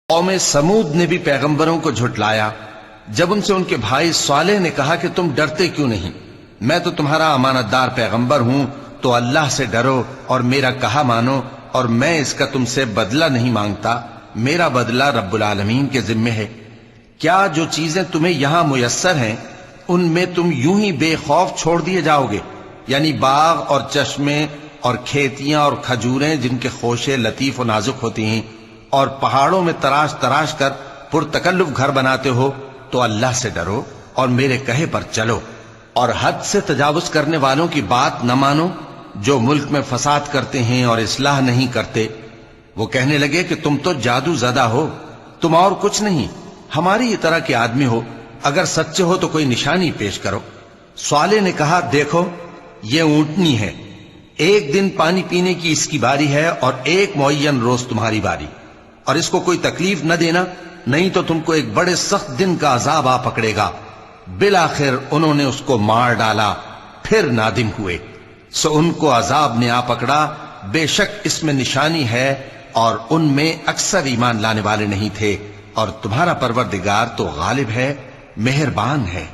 قوم سمود نے بھی پیغمبروں کو جھٹلایا جب ان سے ان کے بھائی صالح نے کہا کہ تم ڈرتے کیوں نہیں، میں تو تمہارا امانت دار پیغمبر ہوں، تو اللہ سے ڈرو اور میرا کہا مانو، اور میں اس کا تم سے بدلہ نہیں مانگتا، میرا بدلہ رب العالمین کے ذمے ہے۔ کیا جو چیزیں تمہیں یہاں میسر ہیں ان میں تم یوں ہی بے خوف چھوڑ دیے جاؤ گے؟ یعنی باغ اور چشمے اور کھیتیاں اور کھجوریں جن کے خوشے لطیف و نازک ہوتی ہیں، اور پہاڑوں میں تراش تراش کر پرتکلف گھر بناتے ہو، تو اللہ سے ڈرو اور میرے کہے پر چلو، اور حد سے تجاوز کرنے والوں کی بات نہ مانو جو ملک میں فساد کرتے ہیں اور اصلاح نہیں کرتے۔ وہ کہنے لگے کہ تم تو جادو زدہ ہو، تم اور کچھ نہیں، ہماری یہ طرح کے آدمی ہو، اگر سچے ہو تو کوئی نشانی پیش کرو۔ صالح نے کہا دیکھو یہ اونٹنی ہے، ایک دن پانی پینے کی اس کی باری ہے اور ایک معین روز تمہاری باری، اور اس کو کوئی تکلیف نہ دینا، نہیں تو تم کو ایک بڑے سخت دن کا عذاب آ پکڑے گا۔ بالآخر انہوں نے اس کو مار ڈالا، پھر نادم ہوئے، سو ان کو عذاب نے آ پکڑا، بے شک اس میں نشانی ہے اور ان میں اکثر ایمان لانے والے نہیں تھے، اور تمہارا پروردگار تو غالب ہے، مہربان ہے۔